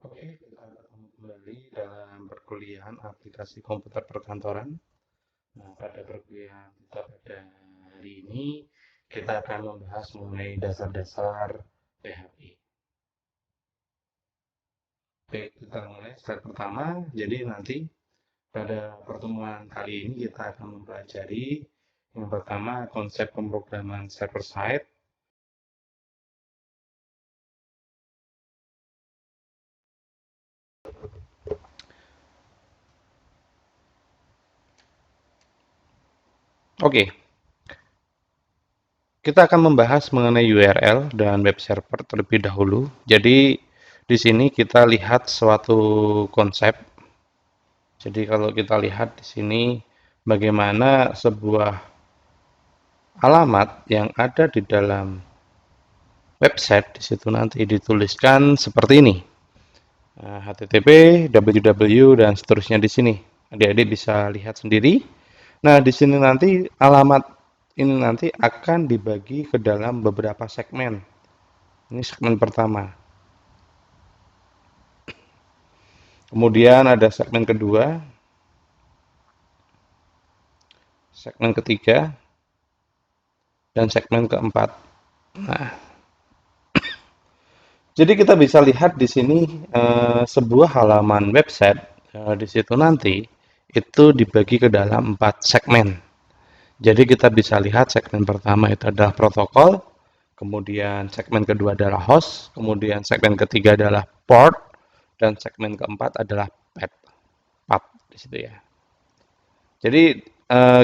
Oke, kita ketemu kembali dalam perkuliahan aplikasi komputer perkantoran. Nah, pada perkuliahan kita pada hari ini, kita akan membahas mengenai dasar-dasar PHP. Baik, kita mulai slide pertama. Jadi nanti pada pertemuan kali ini kita akan mempelajari yang pertama konsep pemrograman server side. Oke, kita akan membahas mengenai URL dan web server terlebih dahulu. Jadi di sini kita lihat suatu konsep. Jadi kalau kita lihat di sini bagaimana sebuah alamat yang ada di dalam website di situ nanti dituliskan seperti ini. HTTP, www dan seterusnya di sini. Adik-adik bisa lihat sendiri. Nah, di sini nanti alamat ini nanti akan dibagi ke dalam beberapa segmen. Ini segmen pertama. Kemudian ada segmen kedua, segmen ketiga, dan segmen keempat. Nah, jadi kita bisa lihat di sini sebuah halaman website di situ nanti itu dibagi ke dalam 4 segmen. Jadi kita bisa lihat segmen pertama itu adalah protokol, kemudian segmen kedua adalah host, kemudian segmen ketiga adalah port, dan segmen keempat adalah path di situ ya. Jadi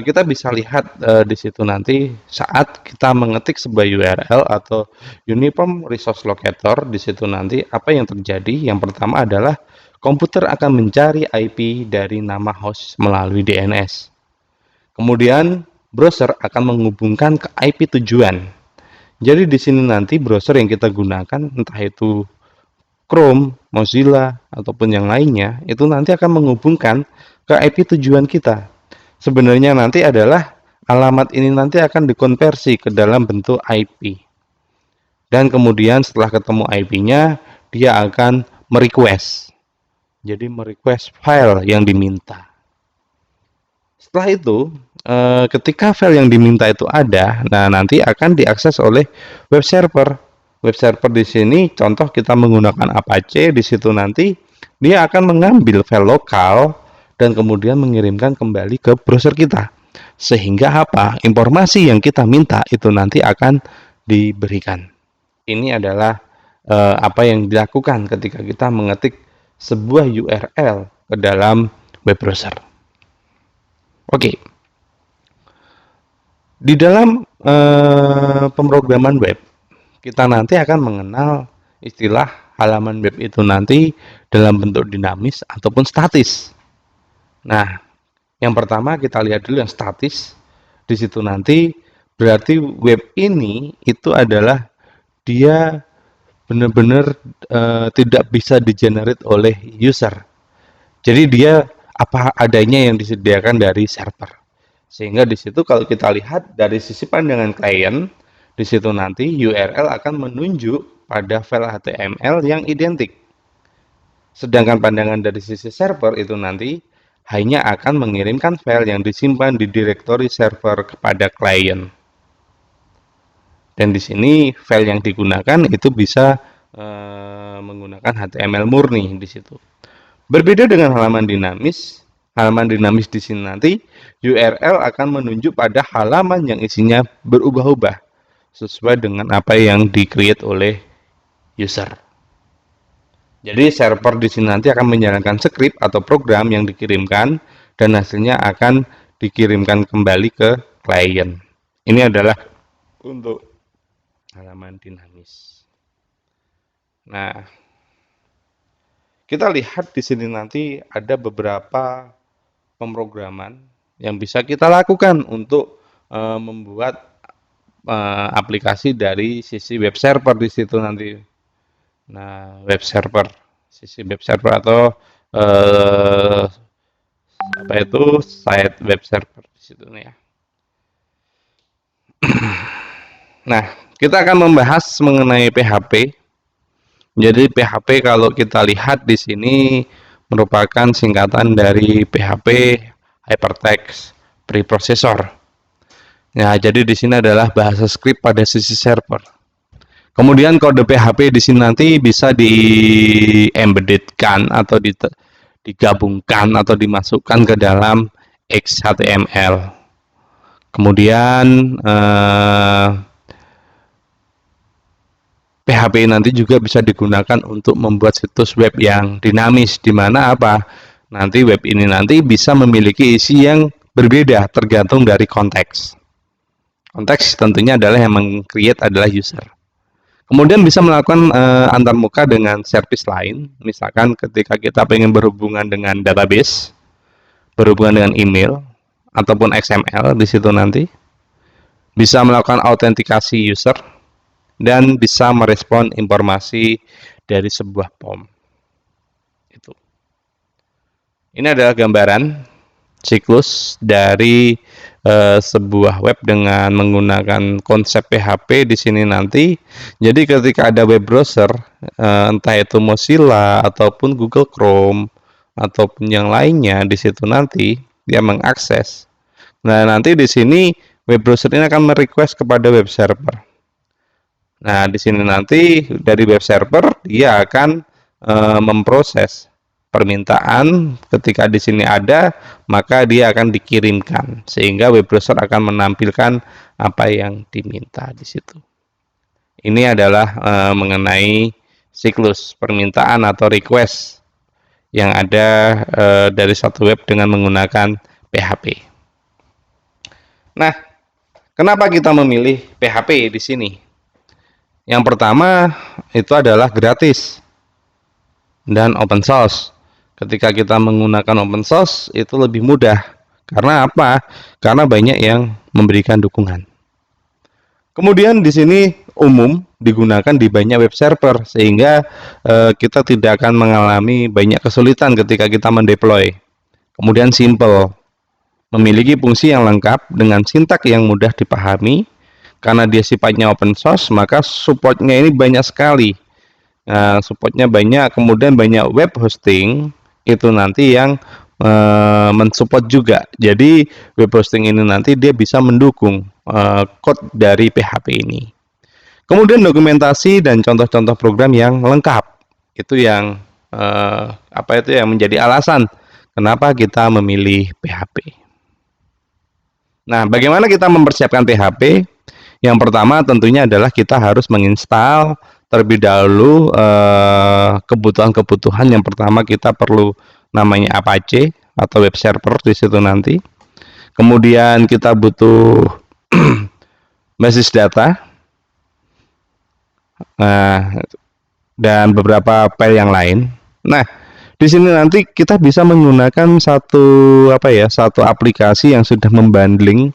kita bisa lihat di situ nanti saat kita mengetik sebuah URL atau Uniform Resource Locator di situ nanti apa yang terjadi? Yang pertama adalah komputer akan mencari IP dari nama host melalui DNS. Kemudian browser akan menghubungkan ke IP tujuan. Jadi di sini nanti browser yang kita gunakan entah itu Chrome, Mozilla ataupun yang lainnya itu nanti akan menghubungkan ke IP tujuan kita. Sebenarnya nanti adalah alamat ini nanti akan dikonversi ke dalam bentuk IP. Dan kemudian setelah ketemu IP-nya, dia akan merequest. Jadi merequest file yang diminta. Setelah itu, ketika file yang diminta itu ada, nah nanti akan diakses oleh web server. Web server di sini contoh kita menggunakan Apache, di situ nanti dia akan mengambil file lokal dan kemudian mengirimkan kembali ke browser kita. Sehingga apa? Informasi yang kita minta itu nanti akan diberikan. Ini adalah apa yang dilakukan ketika kita mengetik sebuah URL ke dalam web browser. Oke. Di dalam pemrograman web, kita nanti akan mengenal istilah halaman web itu nanti dalam bentuk dinamis ataupun statis. Nah, yang pertama kita lihat dulu yang statis. Di situ nanti berarti web ini itu adalah dia benar-benar tidak bisa di-generate oleh user. Jadi dia apa adanya yang disediakan dari server. Sehingga di situ kalau kita lihat dari sisi pandangan klien, di situ nanti URL akan menunjuk pada file HTML yang identik. Sedangkan pandangan dari sisi server itu nanti hanya akan mengirimkan file yang disimpan di direktori server kepada klien. Dan di sini file yang digunakan itu bisa menggunakan HTML murni di situ. Berbeda dengan halaman dinamis di sini nanti URL akan menunjuk pada halaman yang isinya berubah-ubah sesuai dengan apa yang di-create oleh user. Jadi server di sini nanti akan menjalankan script atau program yang dikirimkan dan hasilnya akan dikirimkan kembali ke klien. Ini adalah untuk halaman dinamis. Nah, kita lihat di sini nanti ada beberapa pemrograman yang bisa kita lakukan untuk membuat aplikasi dari sisi web server di situ nanti. Nah, sisi web server atau apa itu site web server di situ nih ya. Nah, kita akan membahas mengenai PHP. Jadi PHP kalau kita lihat di sini merupakan singkatan dari PHP Hypertext Preprocessor. Nah, jadi di sini adalah bahasa script pada sisi server. Kemudian kode PHP di sini nanti bisa di-embeddedkan atau digabungkan atau dimasukkan ke dalam XHTML. Kemudian PHP nanti juga bisa digunakan untuk membuat situs web yang dinamis, di mana apa? Nanti web ini nanti bisa memiliki isi yang berbeda tergantung dari konteks. Konteks tentunya adalah yang meng-create adalah user. Kemudian bisa melakukan antarmuka dengan service lain, misalkan ketika kita ingin berhubungan dengan database, berhubungan dengan email, ataupun XML di situ nanti. Bisa melakukan autentikasi user, dan bisa merespon informasi dari sebuah form. Itu. Ini adalah gambaran siklus dari sebuah web dengan menggunakan konsep PHP di sini nanti. Jadi ketika ada web browser, entah itu Mozilla ataupun Google Chrome ataupun yang lainnya di situ nanti dia mengakses. Nah, nanti di sini web browser ini akan merequest kepada web server. Nah, di sini nanti dari web server dia akan memproses permintaan. Ketika di sini ada, maka dia akan dikirimkan sehingga web browser akan menampilkan apa yang diminta di situ. Ini adalah mengenai siklus permintaan atau request yang ada dari satu web dengan menggunakan PHP. Nah, kenapa kita memilih PHP di sini? Yang pertama itu adalah gratis dan open source. Ketika kita menggunakan open source itu lebih mudah. Karena apa? Karena banyak yang memberikan dukungan. Kemudian di sini umum digunakan di banyak web server sehingga kita tidak akan mengalami banyak kesulitan ketika kita mendeploy. Kemudian simple, memiliki fungsi yang lengkap dengan sintak yang mudah dipahami. Karena dia sifatnya open source, maka supportnya ini banyak sekali. Nah, supportnya banyak, kemudian banyak web hosting itu nanti yang mensupport juga. Jadi web hosting ini nanti dia bisa mendukung code dari PHP ini. Kemudian dokumentasi dan contoh-contoh program yang lengkap. Itu yang yang menjadi alasan kenapa kita memilih PHP. Nah, bagaimana kita mempersiapkan PHP? Yang pertama tentunya adalah kita harus menginstal terlebih dahulu kebutuhan-kebutuhan. Yang pertama kita perlu namanya Apache atau web server di situ nanti. Kemudian kita butuh basis data, dan beberapa file yang lain. Nah, di sini nanti kita bisa menggunakan satu aplikasi yang sudah membundling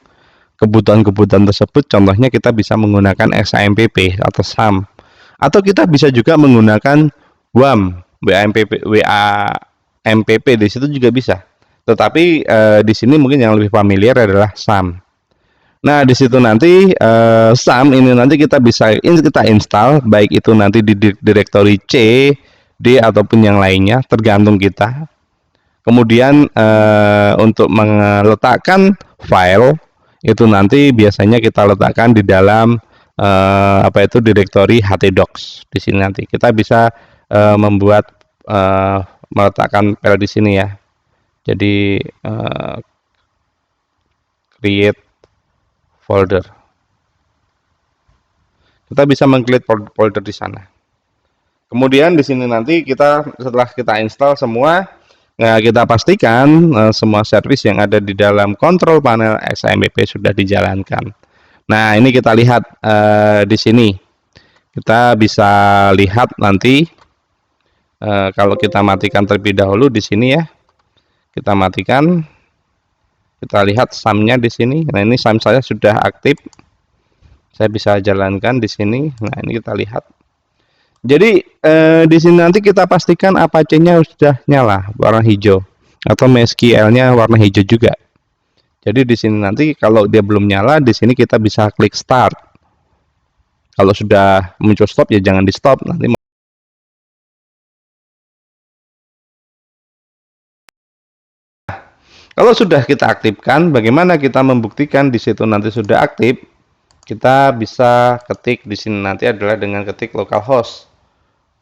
kebutuhan-kebutuhan tersebut. Contohnya kita bisa menggunakan XAMPP atau SAM, atau kita bisa juga menggunakan WAM, WAMPP di situ juga bisa. Tetapi di sini mungkin yang lebih familiar adalah SAM. Nah, di situ nanti SAM ini nanti kita bisa kita install, baik itu nanti di direktori C, D ataupun yang lainnya, tergantung kita. Kemudian untuk meletakkan file itu nanti biasanya kita letakkan di dalam direktori htdocs. Di sini nanti kita bisa meletakkan file di sini ya. Jadi create folder. Kita bisa meng-create folder di sana. Kemudian di sini nanti setelah kita install semua, nah, kita pastikan semua service yang ada di dalam kontrol panel XAMPP sudah dijalankan. Nah, ini kita lihat di sini. Kita bisa lihat nanti kalau kita matikan terlebih dahulu di sini ya. Kita matikan. Kita lihat SAM-nya di sini. Nah, ini SAM saya sudah aktif. Saya bisa jalankan di sini. Nah, ini kita lihat. Jadi di sini nanti kita pastikan Apache-nya sudah nyala warna hijau atau MySQL-nya warna hijau juga. Jadi di sini nanti kalau dia belum nyala, di sini kita bisa klik start. Kalau sudah muncul stop ya jangan di stop, nanti Kalau sudah kita aktifkan, bagaimana kita membuktikan di situ nanti sudah aktif? Kita bisa ketik di sini nanti adalah dengan ketik localhost.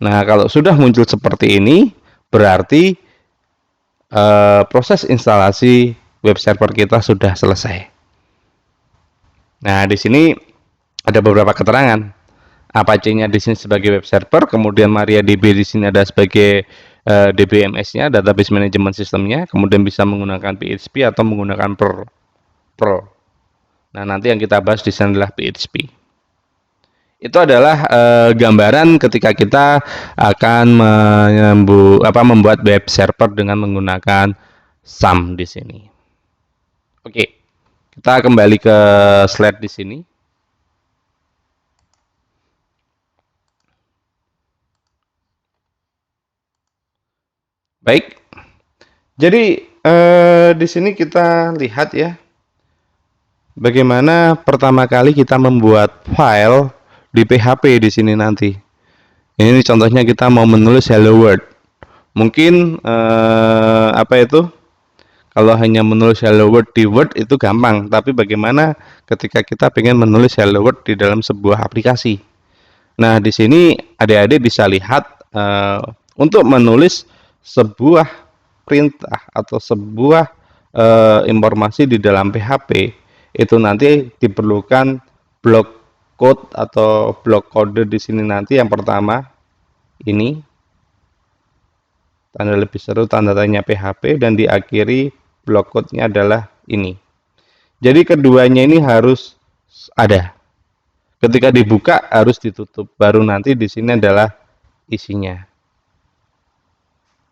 Nah, kalau sudah muncul seperti ini, berarti proses instalasi web server kita sudah selesai. Nah, di sini ada beberapa keterangan. Apache-nya di sini sebagai web server, kemudian MariaDB di sini ada sebagai DBMS-nya, database management system-nya, kemudian bisa menggunakan PHP atau menggunakan Perl. Nah, nanti yang kita bahas di sini adalah PHP. Itu adalah gambaran ketika kita akan membuat web server dengan menggunakan SAM di sini. Oke, kita kembali ke slide di sini. Baik, jadi di sini kita lihat ya, bagaimana pertama kali kita membuat file di PHP di sini nanti. Ini contohnya kita mau menulis hello world. Mungkin apa itu? Kalau hanya menulis hello world di Word itu gampang, tapi bagaimana ketika kita ingin menulis hello world di dalam sebuah aplikasi? Nah, di sini adik-adik bisa lihat untuk menulis sebuah perintah atau sebuah informasi di dalam PHP itu nanti diperlukan blok code atau blok kode di sini nanti. Yang pertama ini tanda lebih seru tanda tanya PHP dan diakhiri blok code-nya adalah ini. Jadi keduanya ini harus ada. Ketika dibuka harus ditutup, baru nanti di sini adalah isinya.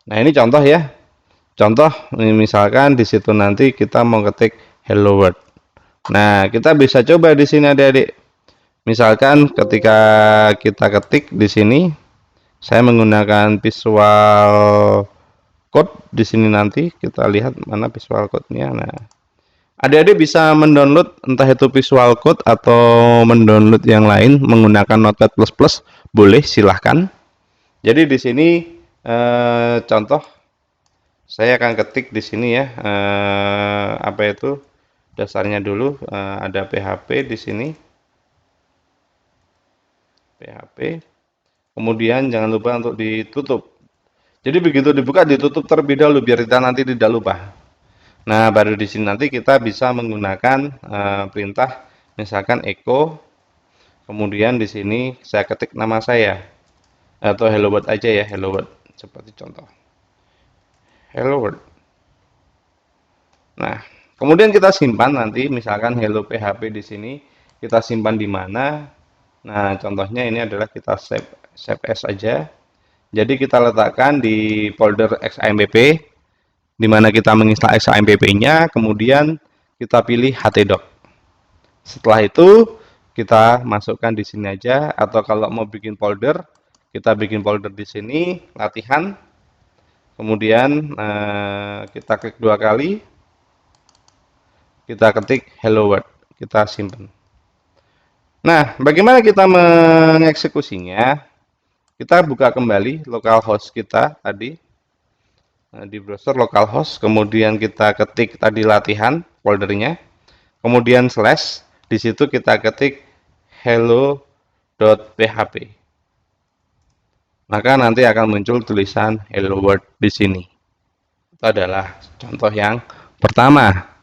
Nah, ini contoh ya. Contoh misalkan di situ nanti kita mau ketik hello world. Nah, kita bisa coba di sini adik-adik. Misalkan ketika kita ketik di sini, saya menggunakan Visual Code di sini nanti kita lihat mana Visual Code-nya. Nah, adik-adik bisa mendownload entah itu Visual Code atau mendownload yang lain menggunakan Notepad++, boleh silahkan. Jadi di sini contoh saya akan ketik di sini ya apa itu dasarnya dulu ada PHP di sini PHP, kemudian jangan lupa untuk ditutup. Jadi begitu dibuka ditutup terlebih dahulu biar kita nanti tidak lupa. Nah, baru di sini nanti kita bisa menggunakan perintah misalkan echo, kemudian di sini saya ketik nama saya atau hello world aja ya, hello world seperti contoh hello world. Nah, kemudian kita simpan nanti misalkan hello PHP di sini kita simpan di mana. Nah, contohnya ini adalah kita save as aja. Jadi kita letakkan di folder XAMPP di mana kita menginstal XAMPP-nya, kemudian kita pilih htdoc. Setelah itu kita masukkan di sini aja, atau kalau mau bikin folder, kita bikin folder di sini latihan. Kemudian kita klik 2 kali, kita ketik hello world, kita simpan. Nah, bagaimana kita mengeksekusinya? Kita buka kembali localhost kita tadi di browser localhost, kemudian kita ketik tadi latihan foldernya, kemudian slash, di situ kita ketik hello.php. Maka nanti akan muncul tulisan hello world di sini. Itu adalah contoh yang pertama.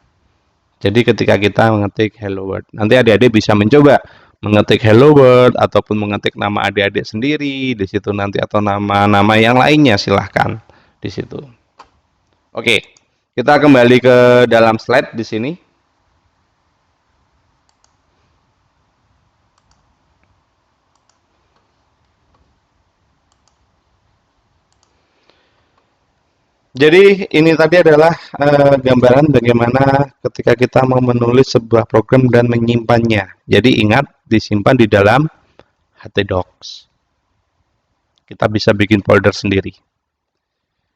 Jadi ketika kita mengetik hello world, nanti adik-adik bisa mencoba mengetik hello world ataupun mengetik nama adik-adik sendiri di situ nanti atau nama-nama yang lainnya silahkan di situ. Oke, kita kembali ke dalam slide di sini. Jadi ini tadi adalah gambaran bagaimana ketika kita mau menulis sebuah program dan menyimpannya. Jadi ingat disimpan di dalam htdocs. Kita bisa bikin folder sendiri.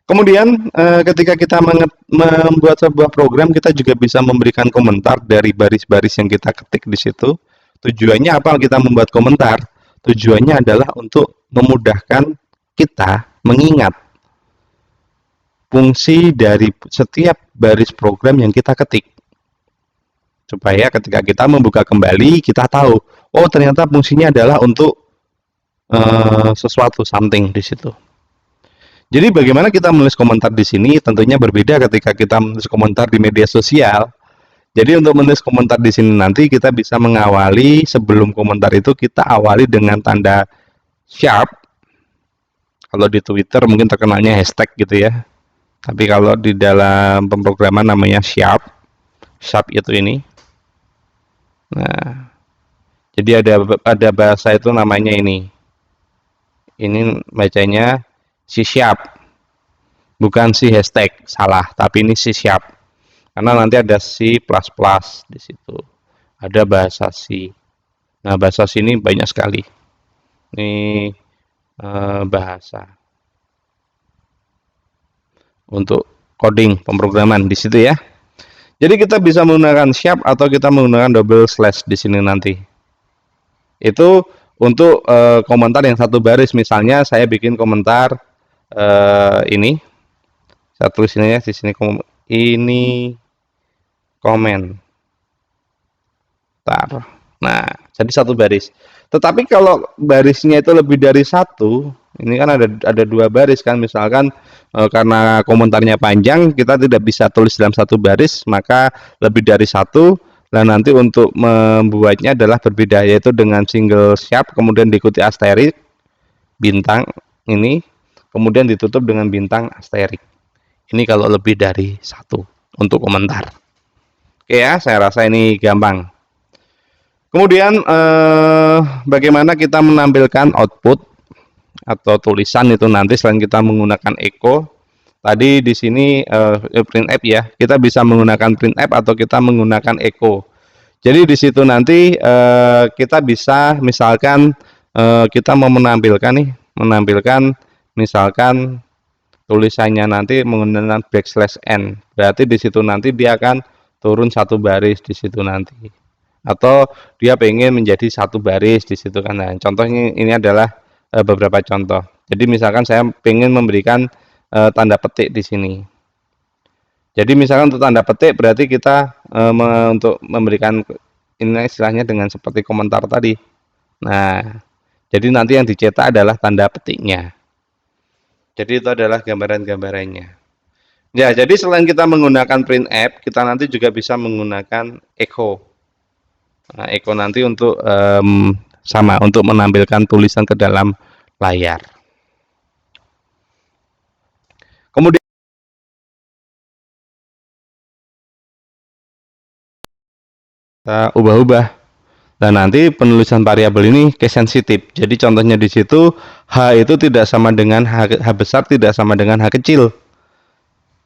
Kemudian ketika kita membuat sebuah program, kita juga bisa memberikan komentar dari baris-baris yang kita ketik di situ. Tujuannya apa kita membuat komentar? Tujuannya adalah untuk memudahkan kita mengingat fungsi dari setiap baris program yang kita ketik. Supaya ketika kita membuka kembali, kita tahu, oh ternyata fungsinya adalah untuk sesuatu, something di situ. Jadi bagaimana kita menulis komentar di sini tentunya berbeda ketika kita menulis komentar di media sosial. Jadi untuk menulis komentar di sini nanti kita bisa mengawali sebelum komentar itu kita awali dengan tanda sharp. Kalau di Twitter mungkin terkenalnya hashtag gitu ya. Tapi kalau di dalam pemrograman namanya sharp. Sharp itu ini. Nah, jadi ada bahasa itu namanya ini. Ini bacanya si sharp. Bukan si hashtag, salah, tapi ini si sharp. Karena nanti ada C++ di situ. Ada bahasa C. Nah, bahasa C ini banyak sekali. Ini bahasa untuk coding pemrograman di situ ya. Jadi kita bisa menggunakan sharp atau kita menggunakan double slash di sini nanti. Itu untuk komentar yang satu baris. Misalnya saya bikin komentar ini. Saya tulis ini ya di sini ini komen. Nah, jadi satu baris. Tetapi kalau barisnya itu lebih dari satu, ini kan ada dua baris kan, misalkan karena komentarnya panjang, kita tidak bisa tulis dalam satu baris, maka lebih dari satu. Dan nanti untuk membuatnya adalah berbeda, yaitu dengan single sharp, kemudian diikuti asterik, bintang ini, kemudian ditutup dengan bintang asterik. Ini kalau lebih dari satu untuk komentar. Oke ya, saya rasa ini gampang. Kemudian bagaimana kita menampilkan output atau tulisan itu nanti selain kita menggunakan echo. Tadi di sini printf ya, kita bisa menggunakan printf atau kita menggunakan echo. Jadi di situ nanti kita bisa misalkan kita mau menampilkan misalkan tulisannya nanti menggunakan backslash n. Berarti di situ nanti dia akan turun satu baris di situ nanti. Atau dia pengen menjadi satu baris di situ kan. Nah, contohnya ini adalah beberapa contoh. Jadi misalkan saya pengen memberikan tanda petik di sini. Jadi misalkan untuk tanda petik berarti kita untuk memberikan ini istilahnya dengan seperti komentar tadi. Nah, jadi nanti yang dicetak adalah tanda petiknya. Jadi itu adalah gambaran-gambarannya. Ya, jadi selain kita menggunakan printf, kita nanti juga bisa menggunakan echo. Nah, echo nanti untuk sama untuk menampilkan tulisan ke dalam layar. Kemudian kita ubah-ubah. Dan nanti penulisan variabel ini case sensitif. Jadi contohnya di situ H itu tidak sama dengan H besar tidak sama dengan H kecil.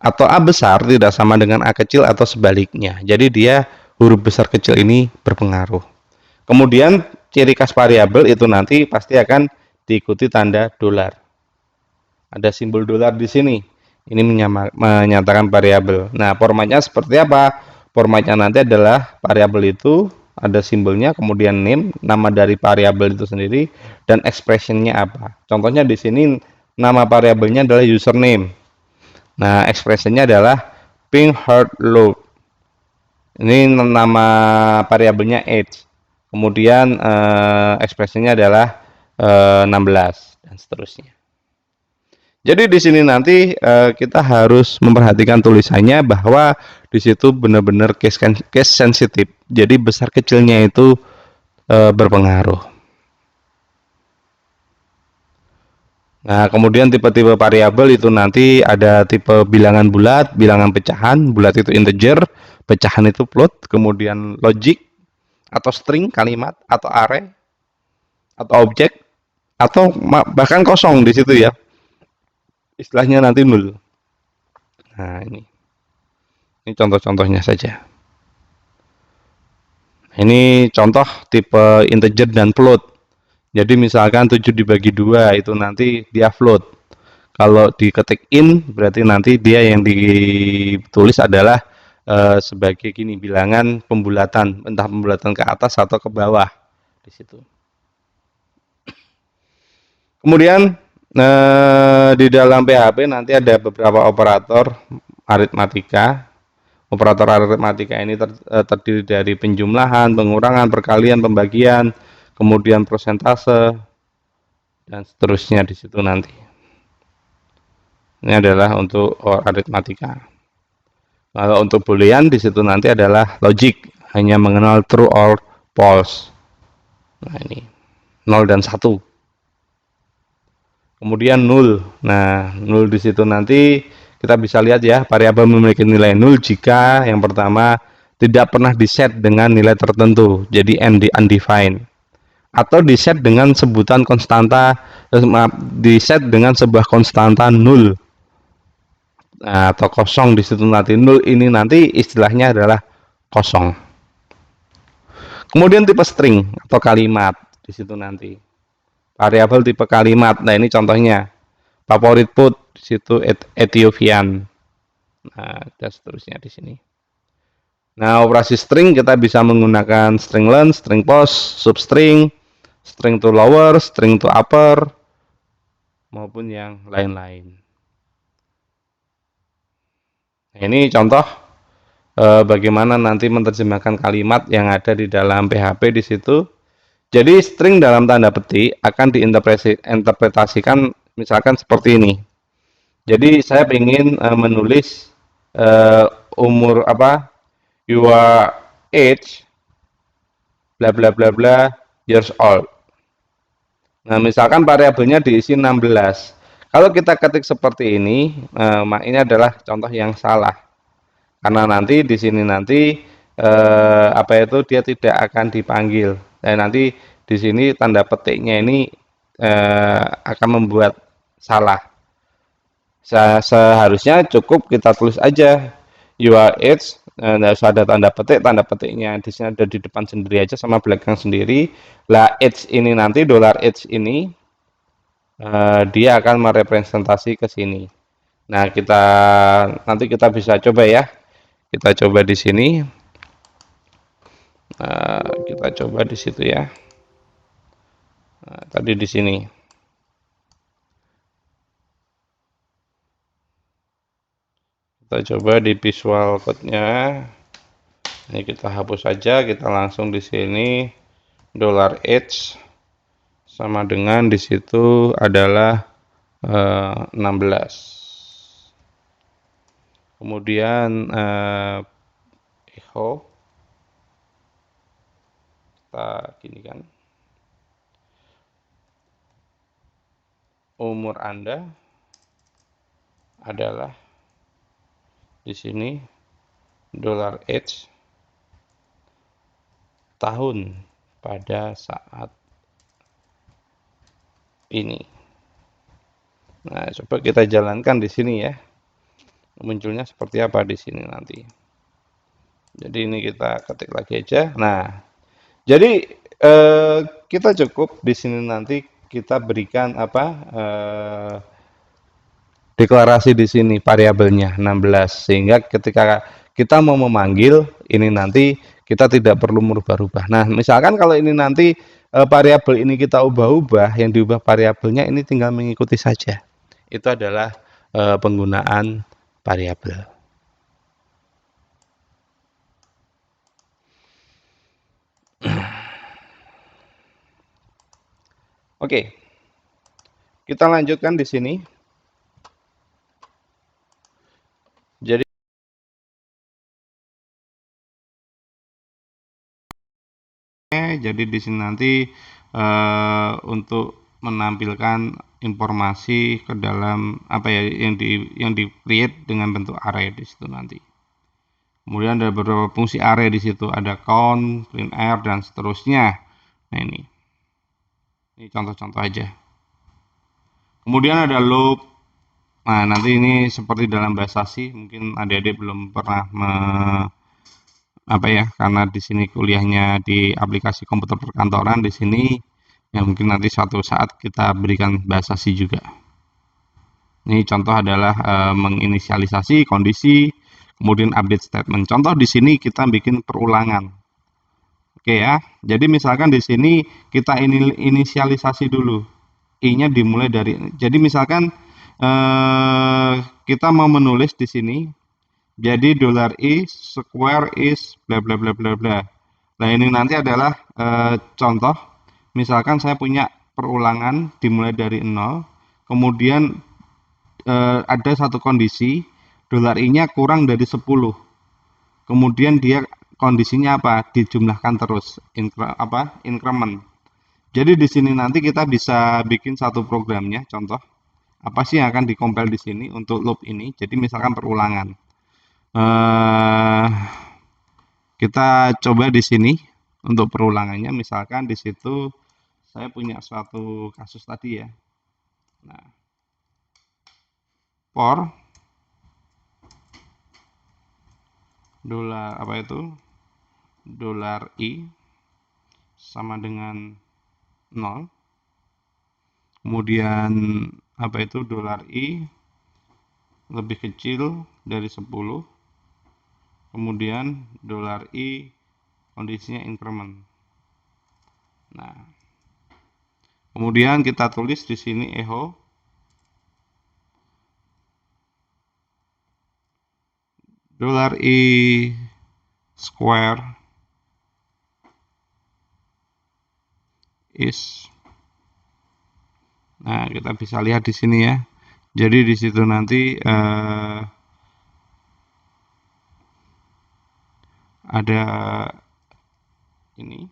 Atau A besar tidak sama dengan A kecil atau sebaliknya. Jadi dia huruf besar kecil ini berpengaruh. Kemudian ciri khas variabel itu nanti pasti akan diikuti tanda dolar. Ada simbol dolar di sini. Ini menyatakan variabel. Nah, formatnya seperti apa? Formatnya nanti adalah variabel itu ada simbolnya, kemudian name, nama dari variabel itu sendiri, dan expressionnya apa. Contohnya di sini nama variabelnya adalah username. Nah, expressionnya adalah ping heart load. Ini nama variabelnya age. Kemudian expressionnya adalah 16 dan seterusnya. Jadi di sini nanti kita harus memperhatikan tulisannya bahwa di situ benar-benar case sensitif. Jadi besar kecilnya itu berpengaruh. Nah, kemudian tipe-tipe variabel itu nanti ada tipe bilangan bulat, bilangan pecahan. Bulat itu integer, pecahan itu float, kemudian logic atau string kalimat atau array atau objek atau bahkan kosong di situ ya. Istilahnya nanti nol. Nah, ini contoh-contohnya saja. Ini contoh tipe integer dan float. Jadi misalkan 7 dibagi 2 itu nanti dia float. Kalau diketik in berarti nanti dia yang ditulis adalah sebagai gini bilangan pembulatan, entah pembulatan ke atas atau ke bawah di situ. Kemudian Nah, di dalam PHP nanti ada beberapa operator aritmatika. Operator aritmatika ini terdiri dari penjumlahan, pengurangan, perkalian, pembagian, kemudian persentase, dan seterusnya di situ nanti. Ini adalah untuk aritmatika. Kalau untuk boolean di situ nanti adalah logic, hanya mengenal true or false. Nah, ini 0 dan 1. Kemudian 0. Nah, 0 di situ nanti kita bisa lihat ya, variabel memiliki nilai 0 jika yang pertama tidak pernah diset dengan nilai tertentu, jadi undefined. Atau diset dengan sebutan konstanta, maaf, diset dengan sebuah konstanta 0. Nah, atau kosong di situ nanti. 0 ini nanti istilahnya adalah kosong. Kemudian tipe string atau kalimat di situ nanti. Variabel tipe kalimat. Nah, ini contohnya. Favorit food di situ Ethiopian. Nah, dan seterusnya di sini. Nah, operasi string kita bisa menggunakan string len, string post, substring, string to lower, string to upper, maupun yang lain-lain. Nah, ini contoh bagaimana nanti menerjemahkan kalimat yang ada di dalam PHP di situ. Jadi string dalam tanda petik akan diinterpretasikan misalkan seperti ini. Jadi saya ingin menulis umur apa, your age bla bla bla bla years old. Nah, misalkan variabelnya diisi 16. Kalau kita ketik seperti ini adalah contoh yang salah. Karena nanti di sini nanti apa itu dia tidak akan dipanggil. Dan nanti di sini tanda petiknya ini akan membuat salah. Seharusnya cukup kita tulis aja your age, nggak usah ada tanda petiknya di sini ada di depan sendiri aja sama belakang sendiri. Lah age ini nanti $H ini dia akan merepresentasi ke sini. Nah, nanti kita bisa coba ya. Kita coba di sini. Kita coba di situ ya. Nah, tadi di sini. Kita coba di visual code-nya. Ini kita hapus saja, kita langsung di sini $H sama dengan di situ adalah 16. Kemudian echo kita gini kan. Umur Anda adalah di sini $H tahun pada saat ini. Nah, coba kita jalankan di sini ya. Munculnya seperti apa di sini nanti. Jadi ini kita ketik lagi aja. Nah, jadi kita cukup di sini nanti kita berikan apa deklarasi di sini variabelnya 16 sehingga ketika kita mau memanggil ini nanti kita tidak perlu merubah-rubah. Nah, misalkan kalau ini nanti variabel ini kita ubah-ubah, yang diubah variabelnya ini tinggal mengikuti saja. Itu adalah penggunaan variabel. Oke. Kita lanjutkan di sini. Jadi di sini nanti untuk menampilkan informasi ke dalam apa ya yang di create dengan bentuk array di situ nanti. Kemudian ada beberapa fungsi array di situ, ada count, printf dan seterusnya. Nah, ini contoh-contoh aja. Kemudian ada loop. Nah, nanti ini seperti dalam bahasa C, mungkin adik-adik belum pernah apa ya, karena di sini kuliahnya di aplikasi komputer perkantoran di sini ya mungkin nanti suatu saat kita berikan bahasa C juga. Ini contoh adalah menginisialisasi kondisi, kemudian update statement. Contoh di sini kita bikin perulangan. Oke ya. Jadi misalkan di sini kita inisialisasi dulu. I-nya dimulai dari, jadi misalkan kita mau menulis di sini, jadi $i square is bla bla bla bla bla. Nah, ini nanti adalah contoh. Misalkan saya punya perulangan dimulai dari 0, kemudian ada satu kondisi $i-nya kurang dari 10. Kemudian dia kondisinya apa? Dijumlahkan terus, increment. Jadi di sini nanti kita bisa bikin satu programnya, contoh apa sih yang akan dikompil di sini untuk loop ini. Jadi misalkan perulangan. Eh, kita coba di sini untuk perulangannya, misalkan di situ saya punya suatu kasus tadi ya. Nah, for dolar apa itu? $i sama dengan 0. Kemudian apa itu $i lebih kecil dari 10. Kemudian $i kondisinya increment. Nah, kemudian kita tulis di sini echo $i square is. Nah, kita bisa lihat di sini ya. Jadi di situ nanti ada ini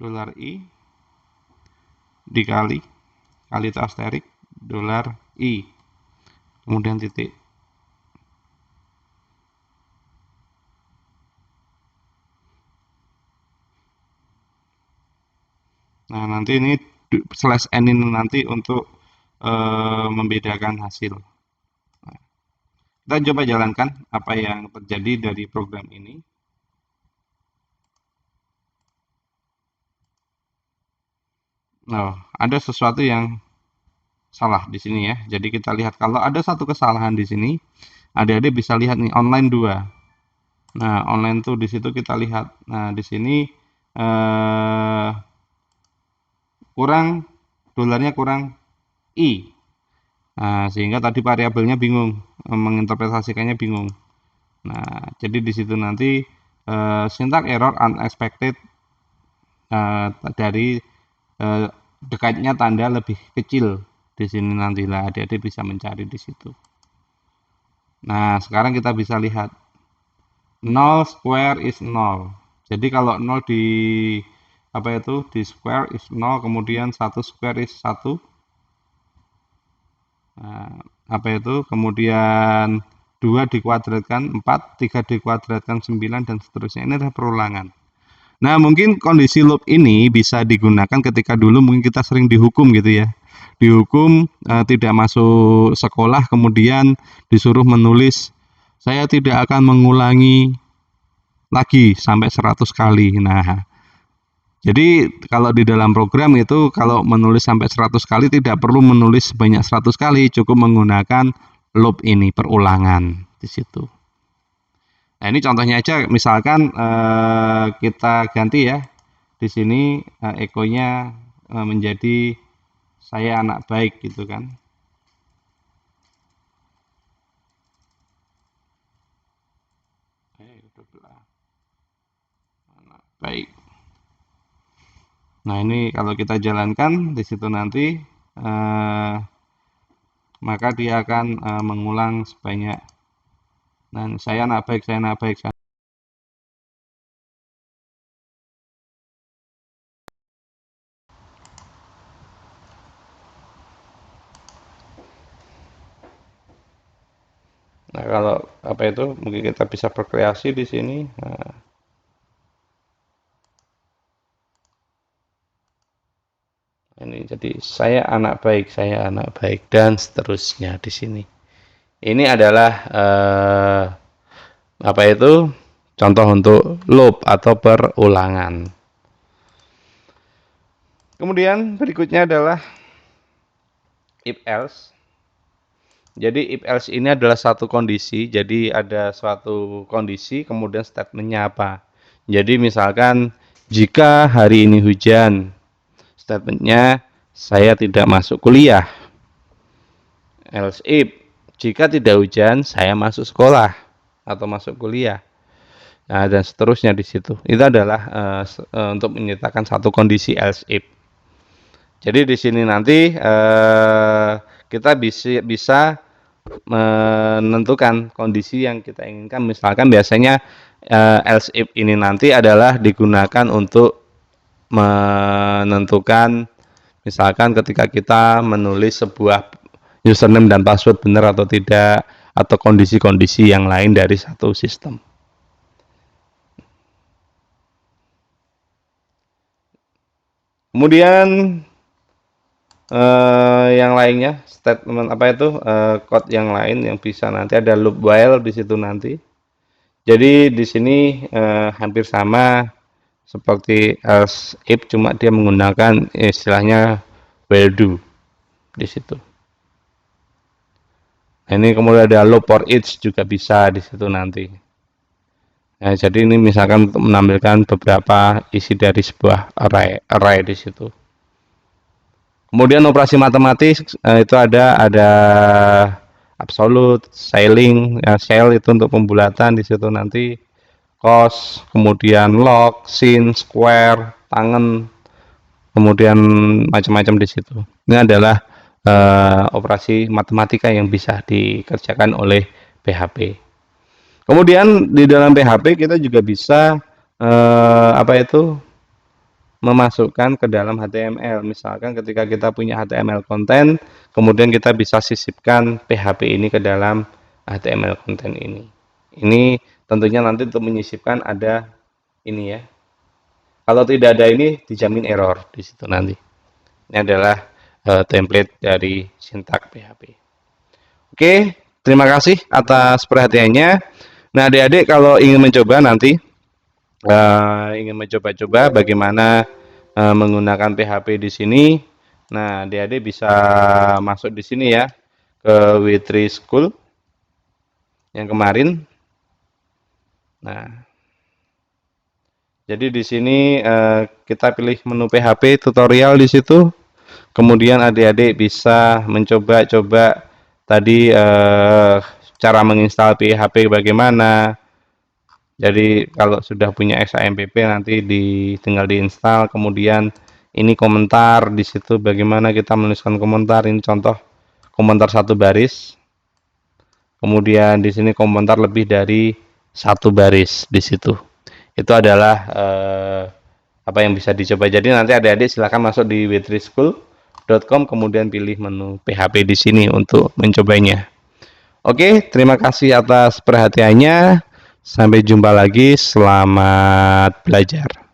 $i dikali itu asterik $i kemudian titik. Nah, nanti ini slash n ini nanti untuk membedakan hasil. Nah, kita coba jalankan apa yang terjadi dari program ini. Nah, ada sesuatu yang salah di sini ya. Jadi kita lihat kalau ada satu kesalahan di sini, adik-adik bisa lihat nih online 2. Nah, online tuh di situ kita lihat. Nah, di sini kurang dolarnya kurang i. Nah, sehingga tadi variabelnya bingung, menginterpretasikannya bingung. Nah, jadi di situ nanti syntax error unexpected dari dekatnya tanda lebih kecil di sini nantilah adik-adik bisa mencari di situ. Nah, sekarang kita bisa lihat 0 square is 0. Jadi kalau 0 di apa itu di square is 0, kemudian 1 square is 1. Nah, apa itu? Kemudian 2 dikuadratkan 4, 3 dikuadratkan 9 dan seterusnya. Ini adalah perulangan. Nah, mungkin kondisi loop ini bisa digunakan ketika dulu mungkin kita sering dihukum gitu ya. Dihukum tidak masuk sekolah, kemudian disuruh menulis, saya tidak akan mengulangi lagi sampai 100 kali. Nah, jadi kalau di dalam program itu kalau menulis sampai 100 kali tidak perlu menulis sebanyak 100 kali, cukup menggunakan loop ini, perulangan di situ. Nah, ini contohnya aja, misalkan kita ganti ya. Di sini echo-nya menjadi saya anak baik gitu kan. Anak baik. Nah, ini kalau kita jalankan di situ nanti maka dia akan mengulang sebanyak, dan saya anak baik, saya anak baik. Nah, kalau apa itu mungkin kita bisa berkreasi di sini. Nah, ini jadi saya anak baik dan seterusnya di sini. Ini adalah apa itu contoh untuk loop atau perulangan. Kemudian berikutnya adalah if else. Jadi if else ini adalah satu kondisi. Jadi ada suatu kondisi kemudian statementnya apa. Jadi misalkan jika hari ini hujan, statementnya saya tidak masuk kuliah. Else if, jika tidak hujan, saya masuk sekolah atau masuk kuliah. Nah, dan seterusnya di situ. Itu adalah untuk menyertakan satu kondisi else if. Jadi di sini nanti kita bisa menentukan kondisi yang kita inginkan. Misalkan biasanya else if ini nanti adalah digunakan untuk menentukan, misalkan ketika kita menulis sebuah username dan password benar atau tidak, atau kondisi-kondisi yang lain dari satu sistem. Kemudian yang lainnya, statement apa itu, code yang lain yang bisa nanti ada loop while di situ nanti. Jadi di sini hampir sama seperti else if, cuma dia menggunakan istilahnya while do di situ. Nah, ini kemudian ada loop for each juga bisa di situ nanti. Nah, jadi ini misalkan untuk menampilkan beberapa isi dari sebuah array di situ. Kemudian operasi matematis itu ada absolute, scaling, ya, scale itu untuk pembulatan di situ nanti, cos, kemudian log, sin, square, tangen, kemudian macam-macam di situ. Ini adalah operasi matematika yang bisa dikerjakan oleh PHP. Kemudian di dalam PHP kita juga bisa memasukkan ke dalam HTML. Misalkan ketika kita punya HTML konten, kemudian kita bisa sisipkan PHP ini ke dalam HTML konten ini. Ini tentunya nanti untuk menyisipkan ada ini ya. Kalau tidak ada ini dijamin error di situ nanti. Ini adalah template dari sintak PHP. Oke, terima kasih atas perhatiannya. Nah, adik-adik kalau ingin mencoba nanti ingin mencoba-coba bagaimana menggunakan PHP di sini. Nah, adik-adik bisa masuk di sini ya ke W3 School yang kemarin. Nah, jadi di sini kita pilih menu PHP tutorial di situ. Kemudian adik-adik bisa mencoba-coba tadi cara menginstal PHP bagaimana. Jadi kalau sudah punya XAMPP nanti tinggal diinstal. Kemudian ini komentar di situ bagaimana kita menuliskan komentar. Ini contoh komentar satu baris. Kemudian di sini komentar lebih dari satu baris di situ. Itu adalah apa yang bisa dicoba. Jadi nanti adik-adik silakan masuk di w3school.com kemudian pilih menu PHP di sini untuk mencobanya. Oke, terima kasih atas perhatiannya. Sampai jumpa lagi, selamat belajar.